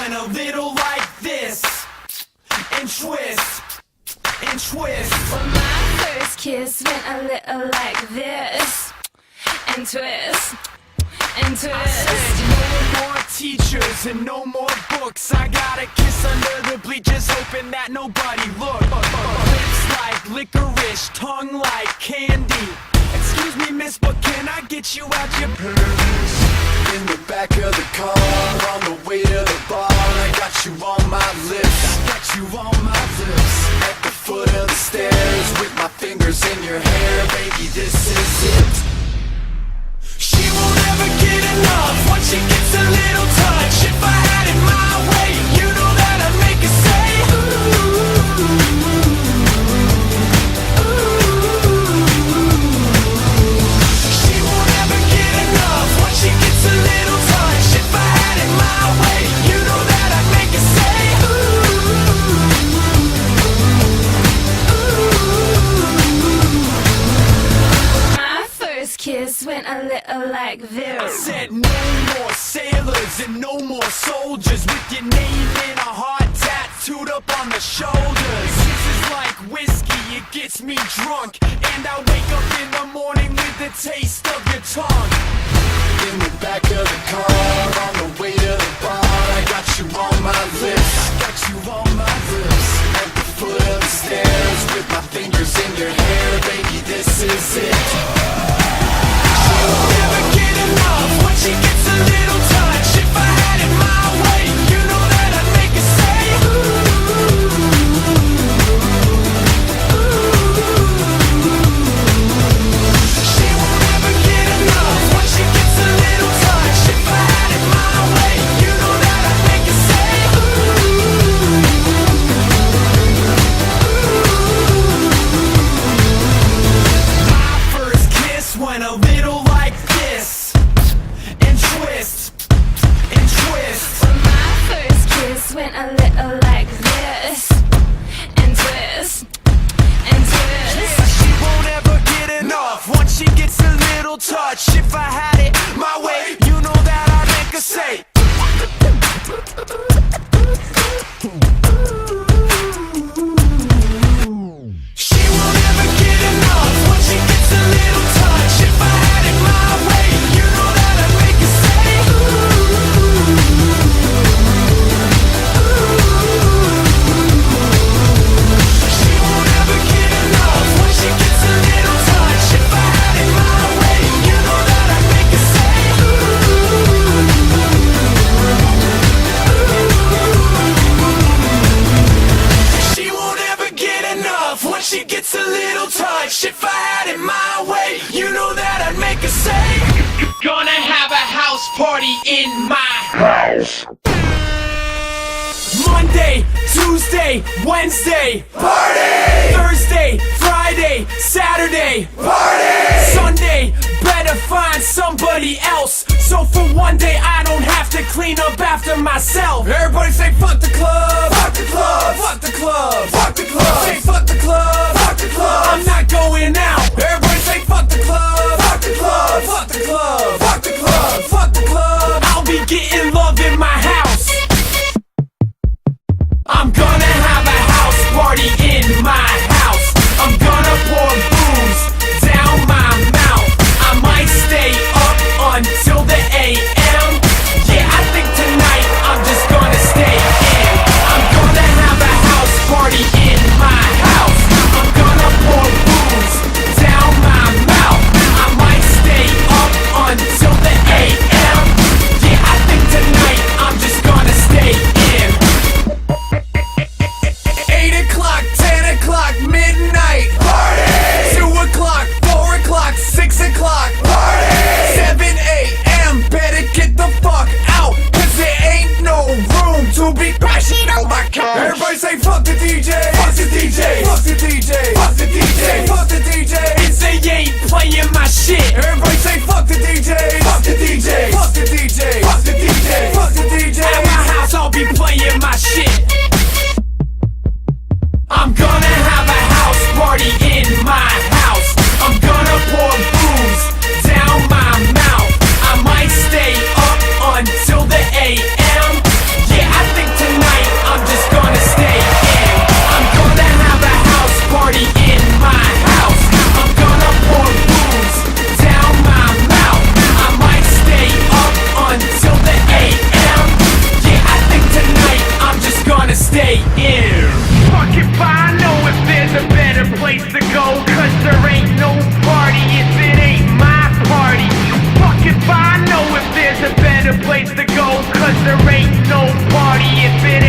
went a little like this, and twist, and twist. Well, my first kiss went a little like this, and twist, and twist. I said no more teachers and no more books. I got a kiss under the bleachers, hoping that nobody looked. Lips like licorice, tongue like candy. Excuse me, miss, but can I get you out your purse? In the back of the car, on the way to the bar, I got you on my lips. I got you on my lips. At the foot of the stairs, with my fingers in your hair, baby, this is it. She won't ever get enough once she gets a little touch. If I had it my way, you know that I'd make her say ooh, ooh. She won't ever get enough once she gets a little touch. If I had it my way, you know that I'd make her say ooh, ooh. My first kiss went a little like this. I said no more sailors and no more soldiers with your name in a heart tattooed up on the shoulders. This is like whiskey, it gets me drunk, and I wake up in the morning with the taste of your tongue. In the back of the car, on the way to the bar, I got you on my lips. I got you on my lips. At the foot of the stairs, with my fingers in your hair, baby, this is it. She won't ever get enough once she gets a little touch. If I had it my way, you know that I'd make her say ooh, ooh. She won't ever get enough once she gets a little touch. If I had it my way, you know that I'd make her say ooh. My first kiss went a little like this, and twist, and twist. Well, my first kiss went a little like this, and twist, and twist. Yeah, she won't ever get enough once she gets a little touch. If I had it my way, you know that I'd make her say she won't ever get enough once she gets a little touch. If I had it my way, you know that I'd make her say she won't ever get enough once she gets a little touch. If I had it my way, you know that I'd make her say she won't ever get enough once she gets a little touch. If I had it my way, you know that I'd make her say gonna have a house party in my house. Monday, Tuesday, Wednesday, party! Thursday, Friday, Saturday, party! Sunday, better find somebody else, so for one day I don't have to clean up after myself. Everybody say fuck the club, fuck the club, fuck the club, fuck the club. Say fuck the club, fuck the club. I'm not going out. Everybody say fuck the club, fuck the club, fuck the club, fuck the club, fuck the club. I'll be getting love in my house. I'm gonna have a house party in my house. I'm gonna pour booze down my mouth. I might stay up until the AM. Yeah, I think tonight I'm just gonna stay in. I'm gonna have a house party in my house. I'm gonna pour booze down my mouth. I might stay up until the AM. Yeah, I think tonight I'm just gonna stay in. 8 o'clock, 10 o'clock, midnight, party! 2 o'clock, 4 o'clock, 6 o'clock, party! 7 a.m., better get the fuck out, cause there ain't no room to be crashing on my couch. Everybody say fuck the DJ, fuck the DJ, fuck the DJ, fuck the DJ, fuck the DJ. Cause they ain't playing my shit. Everybody say fuck the DJ, fuck the DJ, fuck the DJ, fuck the DJ, fuck the DJ. At my house I'll be playing my shit. I'm gonna have a house party in my house. I'm gonna pour booze down my mouth. I might stay up until the AM. Yeah, I think stay in. Fuck if I know if there's a better place to go, cause there ain't no party if it ain't my party. Fuck if I know if there's a better place to go, cause there ain't no party if it